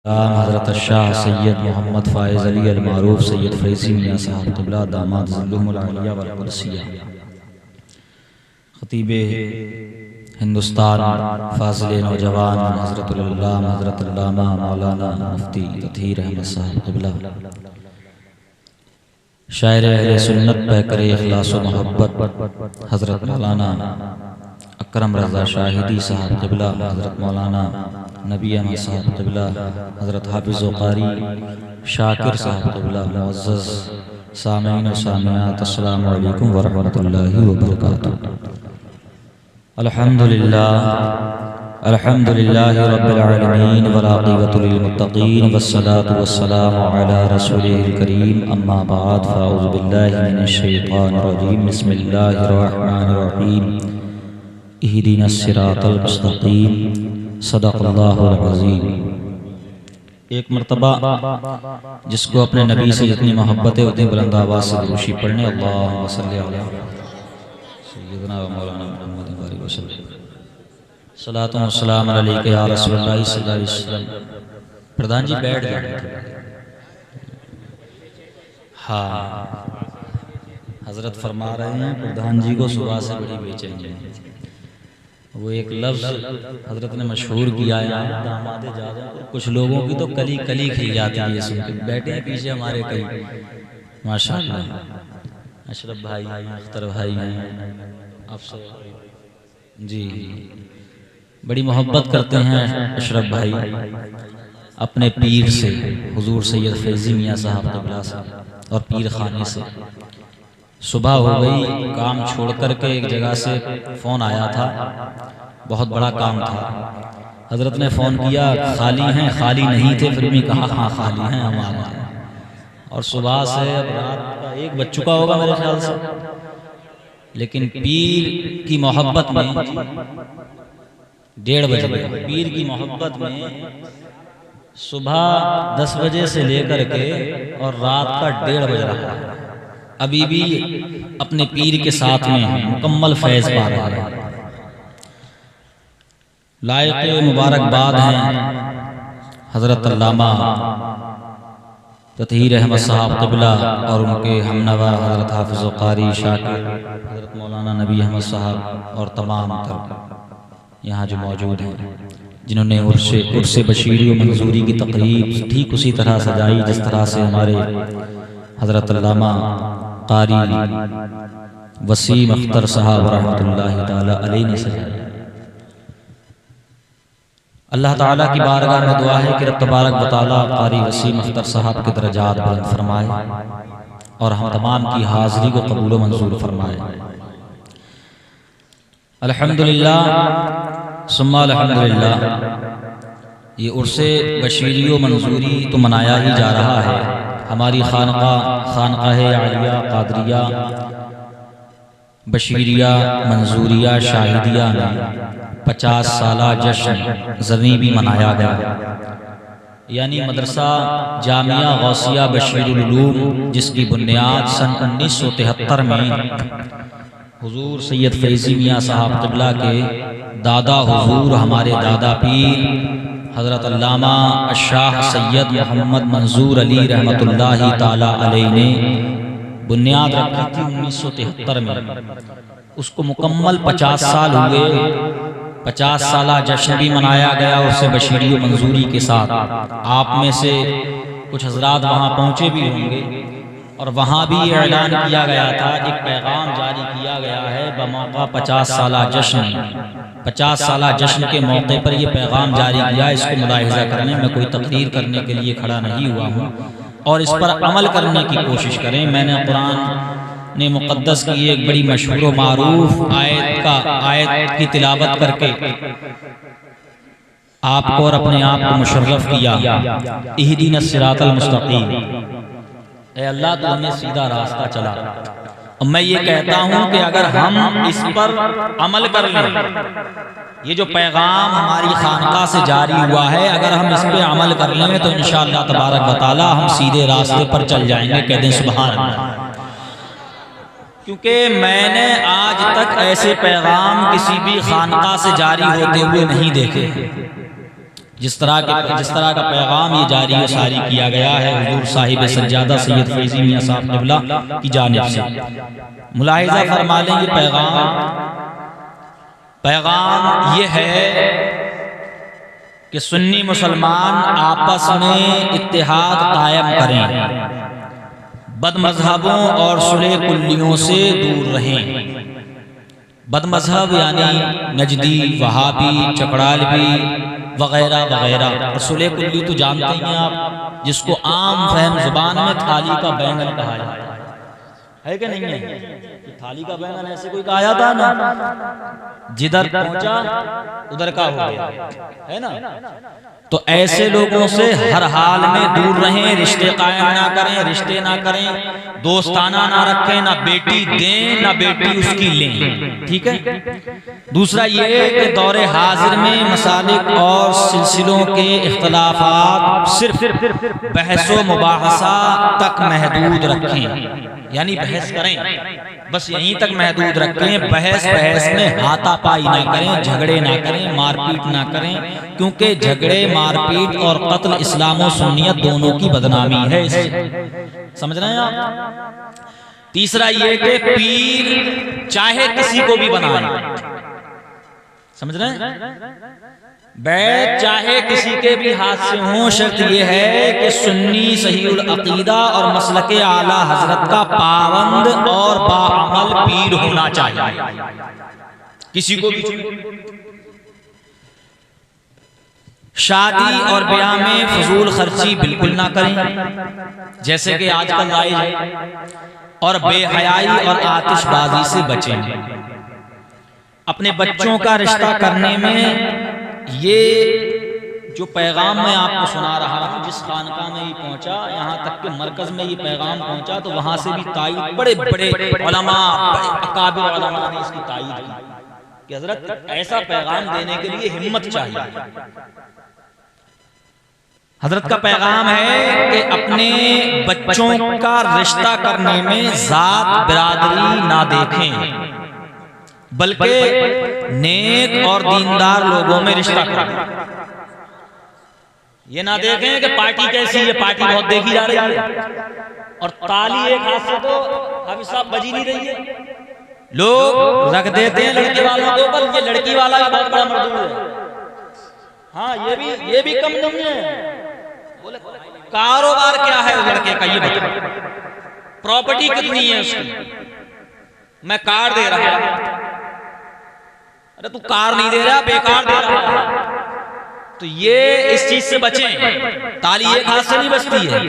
हज़रत शाह सैयद मोहम्मद फ़ाइज़ अली अल मारूफ सैयद फैज़ी मियां साहब क़िबला दामाद ज़िल्लुहुल आलिया वल कुर्सिया ख़तीब हिंदुस्तान फ़ाज़िल नौजवान हज़रतुल अल्लामा हज़रत अल्लामा मौलाना मुफ्ती ततहीर अहमद साहब क़िबला शायर अहले सुन्नत पैकर इख़लास व मोहब्बत हज़रत मौलाना अकरम रज़ा शाहिदी साहब क़िबला हज़रत मौलाना नबी अहमद साहब क़िबला हज़रत हाफ़िज़ व क़ारी शाकिर साहब क़िबला मुअज़्ज़ज़ सामीन व सामियात अस्सलामु अलैकुम व रहमतुल्लाहि व बरकातुहू। अल्हम्दुलिल्लाहि रब्बिल आलमीन वल आक़िबतु लिल मुत्तक़ीन वस्सलातु वस्सलामु अला रसूलिहिल करीम अम्मा बअद फ़अऊज़ु बिल्लाहि मिनश शैतानिर रजीम बिस्मिल्लाहिर रहमानिर रहीम इहदिनस सिरातल मुस्तक़ीम सदक़ल्लाहुल अज़ीम। एक मरतबा जिसको अपने नबी से जितनी मोहब्बत है उतनी बुलंद आवाज़ से दुरूशी पढ़ने अल्लाहुम्मा सल्लि अला सय्यिदना व मौलाना मुहम्मद व सल्लम सलातो व सलाम अलैका या रसूलल्लाह सल्लल्लाहु अलैहि वसल्लम। प्रधान जी बैठ जाए। हाँ, हजरत फरमा रहे हैं प्रधान जी को सुबह से बड़ी बेचैनी है। वो एक लफ्ज़ हजरत ने मशहूर किया है, दामाद जादा कुछ लोगों की तो कली कली खिल जाती है सुन के। बैठे हैं पीछे हमारे कई माशाअल्लाह, अशरफ भाई हैं, अख्तर भाई हैं, अफसर जी बड़ी मोहब्बत करते हैं अशरफ भाई अपने पीर से, हुजूर सैयद फैज़ी मियां साहब क़िबला से और पीर खाने से। सुबह हो गई, काम छोड़ करके एक जगह से फ़ोन आया था, बहुत बड़ा काम था। हज़रत ने फ़ोन किया, खाली हैं? खाली नहीं थे, फिर भी कहा हाँ खाली हैं, हम आ गए। और सुबह से अब रात का 1 बज चुका होगा मेरे ख्याल से, लेकिन पीर की मोहब्बत में 1:30 बज गए। पीर की मोहब्बत में सुबह 10 बजे से लेकर के और रात का 1:30 बज रहा है, अभी भी अपने पीर के साथ में मुकम्मल फैज़ पा रहा है। लायक मुबारकबाद हैं हज़रत अल्लामा ततहीर अहमद साहब क़िबला और उनके हमनवा हज़रत हाफ़िज़ व क़ारी शाकिर हज़रत मौलाना नबी अहमद साहब और तमाम यहाँ जो मौजूद हैं, जिन्होंने उर्से बशीरी व मंजूरी की तक़रीब ठीक उसी तरह सजाई जिस तरह से हमारे हज़रत अल्लामा क़ारी वसीम अख्तर साहब रहमतुल्लाहि ताला अलैहि ने सजाई। अल्लाह ताला की बारगाह में दुआ है कि रब तबारक व तआला क़ारी वसीम अख्तर साहब के दरजात बुलंद फरमाए और हम तमाम की हाज़िरी को कबूल व मंजूर फरमाए। अल्हम्दुलिल्लाह सुम्मा अल्हम्दुलिल्लाह। ये उर्से बशीरी व मंजूरी तो मनाया ही जा रहा है। हमारी खानक़ाह आलिया क़ादरिया बशीरिया मंजूरिया शाहिदिया में 50 साला जश्न ज़मी भी मनाया गया, यानी मदरसा जामिया गौसिया बशीरुल उलूम, जिसकी बुनियाद सन 1973 में हुजूर सैयद फैज़ी मियां साहब क़िबला के दादा हुजूर हमारे दादा पीर हज़रत अल्लामा शाह सैयद मोहम्मद मंजूर अली रहमतुल्लाहि ताला अलैहि ने बुनियाद रखी थी 1973 में। उसको मुकम्मल 50 साल हुए। 50 साला जश्न भी मनाया गया उससे बशीरी व मंजूरी के साथ। आप में से कुछ हजरात वहाँ पहुँचे भी होंगे और वहाँ भी ये ऐलान किया गया था, एक पैगाम जारी किया गया है बमौका 50 साला जश्न। 50 साला जश्न के मौके पर यह पैगाम जारी किया। इसको मुलाहिज़ा करने में कोई तकरीर करने के लिए खड़ा नहीं हुआ हूँ और इस पर अमल करने की कोशिश करें। मैंने कुरान ने मुक़द्दस की एक बड़ी मशहूर व मारूफ आयत की तिलावत करके आपको और अपने आप को मुशर्रफ किया। इहदिनस सिरातल मुस्तक़ीम, ऐ अल्लाह तू हमें सीधा रास्ता चला। और मैं ये कहता हूँ कि अगर हम इस पर अमल कर लें, ये जो पैगाम हमारी खानका से जारी हुआ है, अगर हम इस पे अमल कर लें तो इंशाअल्लाह तबारक व तआला हम सीधे रास्ते पर चल जाएंगे। कह दें सुभान अल्लाह। क्योंकि मैंने आज तक ऐसे पैगाम किसी भी खानका से जारी होते हुए नहीं देखे। जिस तरह का पैगाम ये जारी व सारी किया गया है हुजूर साहिब सज्जादा सैयद फैज़ी मियां साहब क़िबला की जानिब से। मुलाहिज़ा फरमा लें, ये पैगाम ये है कि सुन्नी मुसलमान आपस में इत्तेहाद कायम करें, बदमज़हबों और सुलह कुल्लियों से दूर रहें। बदमज़हब यानी नजदी, वहाबी, चकड़ालवी वगैरह वगैरह। और सुलह कुल्ली तो जानते हैं आप, जिसको आम फहम जुबान में थाली का बैंगन कहा जाता है कि नहीं है? कि थाली का बैंगन ऐसे कोई कहा जाता है ना, जिधर पहुंचा उधर का हो गया, है ना? तो ऐसे लोगों से हर हाल में दूर रहें, रिश्ते कायम ना करें, रिश्ते ना करें, दोस्ताना ना रखें, ना बेटी दें ना बेटी उसकी लें, ठीक है। दूसरा ये कि दौरे हाजिर में मसालिक और सिलसिलों के इख्तलाफात सिर्फ बहसो मुबाहसा तक महदूद रखें, यानी बहस करें बस यहीं तक महदूद रखें। बहस में हाथापाई ना करें, झगड़े ना करें, मारपीट ना करें, क्योंकि झगड़े, मारपीट और कत्ल इस्लाम और सुन्नियत दोनों की बदनामी है। समझ रहे हैं आप? तीसरा ये कि पीर चाहे किसी को भी बनाए, समझ रहे हैं? बैत चाहे किसी के भी हाथ से हो, शर्त यह है कि सुन्नी सहीउल अकीदा और मसलके आला हजरत का पाबंद और बाअमल पीर होना चाहिए, किसी को भी। शादी और ब्याह में फजूल खर्ची बिल्कुल ना करें, जैसे कि आजकल राइज है, और बेहयाई और आतिशबाजी से बचें। अपने बच्चों का रिश्ता करने में ये जो पैगाम मैं आपको सुना रहा हूँ, जिस खानका में ये पहुंचा, यहाँ तक कि मरकज में ये पैगाम पहुंचा, तो वहां से भी तायीद बड़े बड़े उलमा, अकाबिर उलमा ने इसकी तायीद की कि हजरत ऐसा पैगाम देने के लिए हिम्मत चाहिए। हजरत का पैगाम है कि अपने बच्चों का रिश्ता करने में जात बिरादरी ना देखें, बल्कि नेक और दीनदार लोगों में रिश्ता करें। ये ना देखें कि पार्टी कैसी है, पार्टी बहुत देखी जा रही है, और ताली एक हाथ से तो हाफिज साहब बजी नहीं रही है, लोग रख देते हैं लड़के वालों के ऊपर, ये लड़की वाला भी बहुत बड़ा मजदूर है। हाँ, ये भी कम नहीं है। बोले कारोबार क्या है उस लड़के का, ये बताओ, प्रॉपर्टी कितनी है उसकी, मैं कार दे रहा हूं। अरे तू कार नहीं दे रहा, बेकार दे रहा है। तो ये इस चीज से बचें, ताली एक हाथ से नहीं बजती है।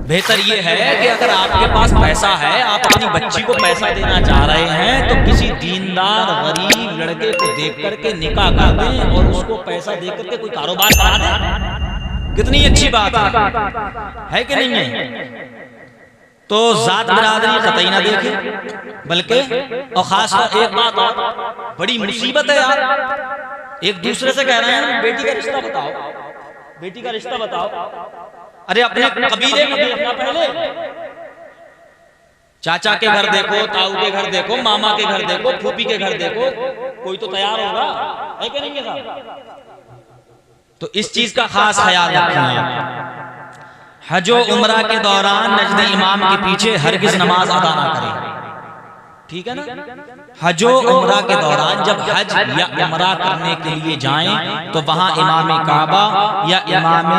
बेहतर ये है कि अगर आपके पास पैसा है, आप अपनी बच्ची को पैसा देना चाह रहे हैं, तो किसी दीनदार गरीब लड़के को देख करके निकाह कर दें और उसको पैसा दे करके कोई कारोबार करा दें। कितनी अच्छी बात है कि नहीं है? तो जात बिरादरी कतई ना देखे, बल्कि और खासकर एक बात और बड़ी मुसीबत है यार, एक दूसरे से कह रहे हैं बेटी का रिश्ता बताओ, बेटी का रिश्ता बताओ। अरे अपने कबीले में देखना पहले, चाचा के घर देखो, ताऊ के घर देखो, मामा के घर देखो, फूफी के घर देखो, कोई तो तैयार होगा, है कि नहीं है साहब? तो इस चीज का खास ख्याल रखना। हज और उम्रा के दौरान नजदे इमाम के पीछे हरगिज नमाज अदा ना करें, ठीक है ना? हज और उम्रा के दौरान जब हज या उम्रा करने के लिए जाएं, तो वहां इमाम काबा या इमाम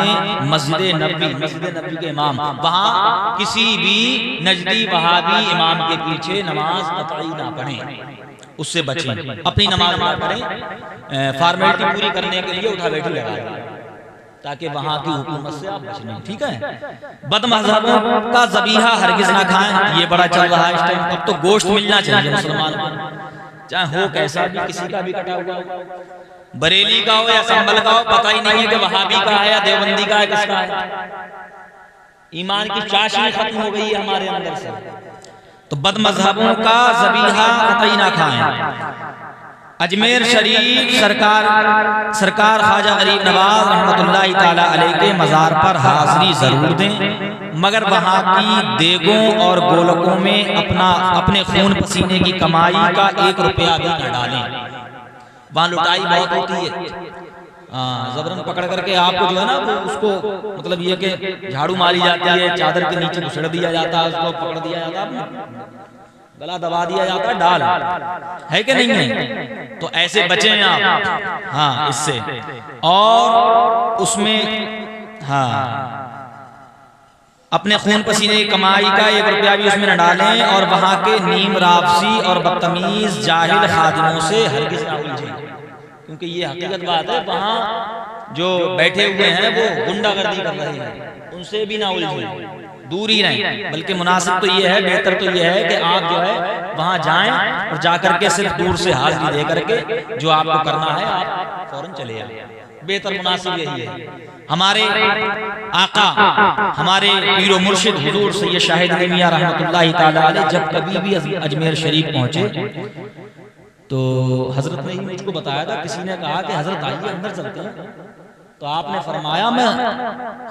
मस्जिद नबी के इमाम, वहां किसी भी नजदी वहाबी इमाम के पीछे नमाज कतई ना पढ़ें, उससे बचें। अपनी नमाज ना पढ़ें, फॉर्मेलिटी पूरी करने के लिए उठा बैठी लगाएं, ताकि वहां की हुकूमत से आप बच लें, ठीक है? बदमज़हबों का ज़बीहा हरगिज ना खाएं, ये बड़ा चल रहा है इस टाइम। अब तो गोश्त मिलना चाहिए मुसलमान को, चाहे हो कैसा भी, किसी का भी कटा हुआ, बरेली का हो या संभल का हो, पता ही नहीं है कि वहाबी का है या देवबंदी का है, किसका है। ईमान की चाशनी खत्म हो गई है हमारे अंदर से। तो बदमज़हबों का ज़बीहा कतई ना खाएं। अजमेर शरीफ सरकार ख्वाजा गरीब नवाज रहमतुल्लाहि ताला अलैह के मज़ार पर हाज़िरी ज़रूर दें, मगर वहाँ की देगों और गोलकों में अपने खून पसीने की कमाई का 1 रुपया भी न डालें। वहाँ लुटाई बहुत होती है, हाँ, जबरन पकड़ करके आपको जो है ना वो उसको मतलब ये कि झाड़ू मारी जाती है, चादर के नीचे घुसड़ दिया जाता है, उसको पकड़ दिया जाता है, गला दबा दिया जाता है, डाल है कि नहीं है? तो ऐसे बचें आप हाँ इससे। और उसमें हाँ अपने खून पसीने की कमाई का 1 रुपया भी उसमें न डालें, और वहां के नीम रावसी और बदतमीज जाहिल खादिमों से हरगिज़ ना उलझें, क्योंकि ये हकीकत बात है, वहाँ जो बैठे हुए हैं वो गुंडागर्दी कर रहे हैं, उनसे भी ना उलझें, दूर ही रहें। बल्कि मुनासिब तो ये है, बेहतर तो ये है कि आप जो है वहाँ जाएं और जाकर के सिर्फ दूर से हाजिरी दे करके जो आपको करना है आप फौरन चले आए, बेहतर मुनासिब यही है। हमारे आका हमारे पीरो मुर्शिद हुजूर सैयद शाहिद अली मियां रहमतुल्लाहि ताला अलैह जब कभी भी अजमेर शरीफ पहुंचे तो हजरत ने ही मुझको बताया था, किसी ने कहा कि हजरत आइए अंदर चलते हैं, तो आपने फरमाया मैं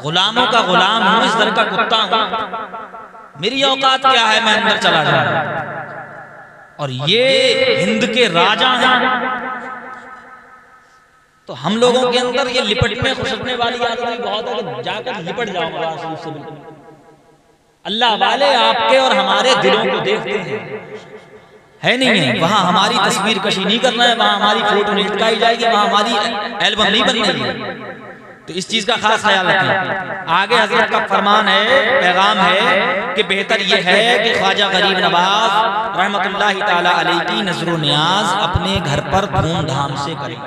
गुलामों का गुलाम हूँ, इस दर का कुत्ता हूँ, मेरी औकात क्या है मैं अंदर चला जाऊं, और ये हिंद के राजा हैं। तो हम लोगों के अंदर ये लिपटने खुशकने वाली आदत भी बहुत है कि जाकर लिपट जाओ कुरान शरीफ से। बिल्कुल अल्लाह वाले आपके और हमारे दिलों को देखते हैं, है नहीं है? वहां हमारी तस्वीर कशी नहीं करना है, वहां हमारी फोटो नहीं चिपकाई जाएगी, वहां हमारी एल्बम नहीं बन रही है। तो इस चीज का खास ख्याल रखें। आगे हजरत का फरमान है, पैगाम है कि बेहतर यह है कि ख्वाजा गरीब नवाज रहमतुल्लाहि ताला अलैह की नजर नियाज अपने घर पर धूमधाम से करें।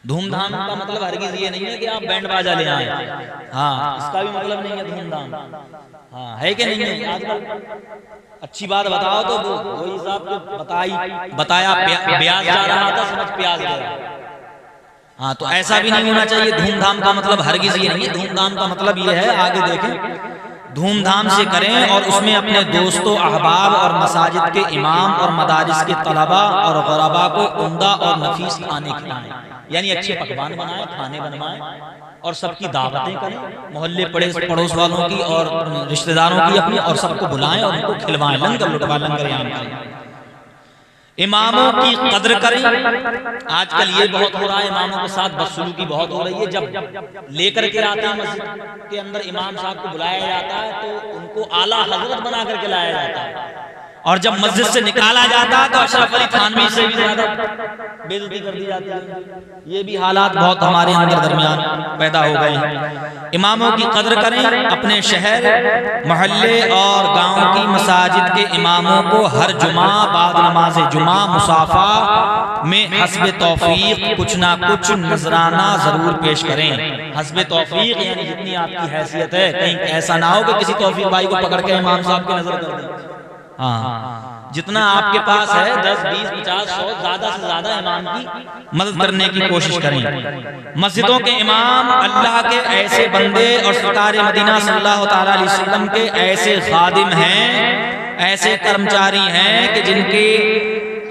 धूमधाम का मतलब हरगिज ये नहीं है कि आप बैंड बाजा ले आए, हाँ इसका भी मतलब नहीं है धूमधाम, हाँ है कि नहीं है? आजकल अच्छी बात बताओ तो वो हिसाब के बताया ब्याज जा रहा था, समझ प्याज गया। हाँ तो ऐसा भी नहीं होना चाहिए। धूमधाम का मतलब हरगिज ये नहीं है, धूमधाम का मतलब ये है, आगे देखें, धूमधाम से करें और उसमें अपने दोस्तों, अहबाब और मसाजिद के इमाम और मदारिस के तलबा और गुरबा को उम्दा और नफीस खाने खिलाएं, यानी अच्छे पकवान बनाएं, खाने बनवाएं और सबकी दावतें करें, मोहल्ले पड़ोस वालों की और रिश्तेदारों की अपनी, और सबको बुलाएं और उनको खिलवाएं, लंगर लुटवा लंगर याम करें। इमामों की कद्र करें। आजकल ये बहुत हो रहा है, इमामों के साथ बदसलूकी बहुत हो रही है। जब लेकर के आते हैं मस्जिद के अंदर इमाम साहब को बुलाया जाता है तो उनको आला हजरत बना करके लाया जाता है, और जब मस्जिद से निकाला जाता है तो अशरफ अली थानवी से भी ज्यादा बेइज्जती कर दी जाती है। ये भी हालात बहुत हमारे अंदर दरमियान पैदा हो गए हैं। इमामों की कद्र करें। अपने शहर, मोहल्ले और गांव की मसाजिद के इमामों को हर जुमा बाद नमाज जुमा मुसाफा में हस्बे तौफीक कुछ ना कुछ नजराना जरूर पेश करें। हस्बे तौफीक यानी जितनी आपकी हैसियत है, कहीं ऐसा ना हो कि किसी तौफीक भाई को पकड़ के इमाम साहब की नजर कर दें। हाँ, जितना आपके पास है 10, 20, 50, 100 ज्यादा से ज्यादा इमाम की मदद करने की कोशिश करें। मस्जिदों के इमाम अल्लाह के ऐसे बंदे और सरकार मदीना सल्लल्लाहु अलैहि वसल्लम के ऐसे खादिम हैं, ऐसे कर्मचारी हैं कि जिनके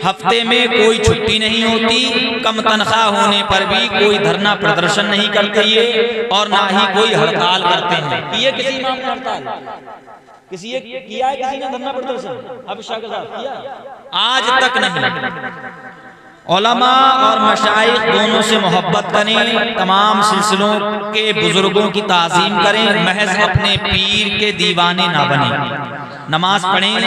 हफ्ते में कोई छुट्टी नहीं होती, कम तनख्वाह होने पर भी कोई धरना प्रदर्शन नहीं करते ये, और ना ही कोई हड़ताल करते हैं। ये किसी इमाम ने हड़ताल किसी किया है? किसी ने धरना प्रदर्शन अब शाह के साथ किया? आज तक नहीं। उलमा और मशाइख दोनों से मोहब्बत करें, तमाम सिलसिलों के बुजुर्गों की ताज़ीम करें, महज अपने पीर के दीवाने ना बने। नमाज पढ़ें,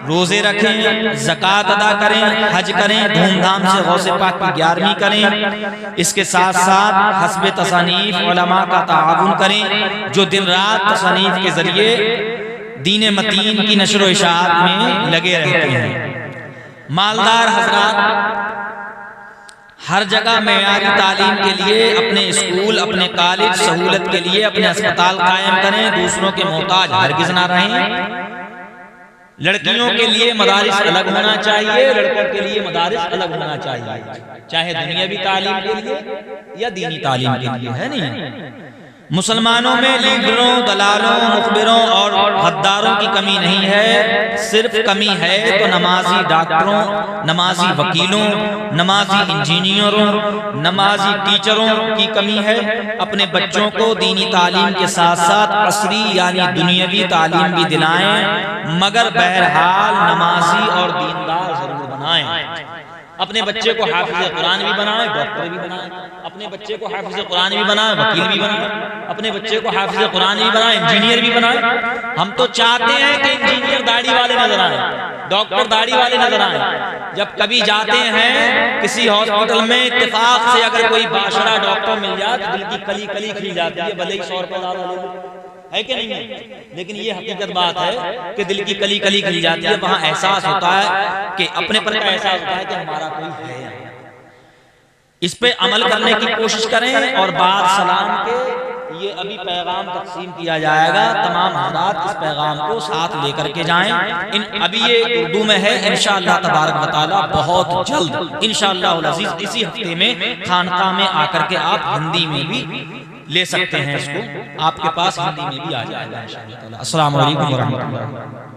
रोजे रखें, ज़कात अदा करें, हज करें, धूमधाम से गौसे पाक की 11वीं करें। इसके साथ साथ हस्बे तसानीफ उलमा का ताआवुन करें, जो दिन रात तसानीफ के जरिए दीन मतीन की नशर व इशाअत में लगे रहते हैं। मालदार हजरात हर जगह मेयारी तालीम के लिए अपने स्कूल, अपने कॉलेज, सहूलत के लिए अपने अस्पताल कायम करें, दूसरों के मोहताज हरगिज ना रहें। लड़कियों के लिए मदारिस अलग होना चाहिए, लड़कों के लिए मदारिस अलग होना चाहिए, चाहे दुनियावी तालीम के लिए या दीनी तालीम के लिए, है नहीं। मुसलमानों में लीडरों, दलालों, मुखबिरों और गद्दारों की कमी नहीं है, सिर्फ कमी है तो नमाजी डॉक्टरों, नमाजी वकीलों, नमाजी इंजीनियरों, नमाजी टीचरों की कमी है। अपने बच्चों को दीनी तालीम के साथ साथ असरी यानी दुनियावी तालीम भी दिलाएं, मगर बहरहाल नमाजी और दीनदार जरूर बनाएं। अपने बच्चे को हाफिज कुरान भी बनाए, डॉक्टर भी बनाए, अपने बच्चे को हाफिज कुरान भी बनाए, वकील भी बनाए, अपने बच्चे को हाफिज कुरान भी बनाए, इंजीनियर भी बनाए। हम तो चाहते हैं कि इंजीनियर दाढ़ी वाले नजर आए, डॉक्टर दाढ़ी वाले नजर आए। जब कभी जाते हैं किसी हॉस्पिटल में, इत्तेफाक से अगर कोई बाशरा डॉक्टर मिल जाए तो दिल की कली कली खिल जाती है, भले ही 100 रुपये ज्यादा ले, है कि नहीं है? लेकिन ये हकीकत बात है कि दिल की कली कली खिल जाती है। वहां एहसास होता है कि अपने पर का एहसास होता है कि हमारा कोई है। इस पे अमल करने की कोशिश करें। और बाद सलाम के ये अभी पैगाम तकसीम किया जाएगा, तमाम हज़रात इस पैगाम को साथ लेकर के जाएं। अभी ये उर्दू में है, इंशाअल्लाह तबारक व तआला बहुत जल्द इंशाअल्लाह अज़ीज़ इसी हफ्ते में खानकाह में आकर के आप हिंदी में भी ले सकते हैं, इसको आपके पास हिंदी में भी आ जाएगा इंशाअल्लाह। अस्सलामु अलैकुम व रहमतुल्लाह।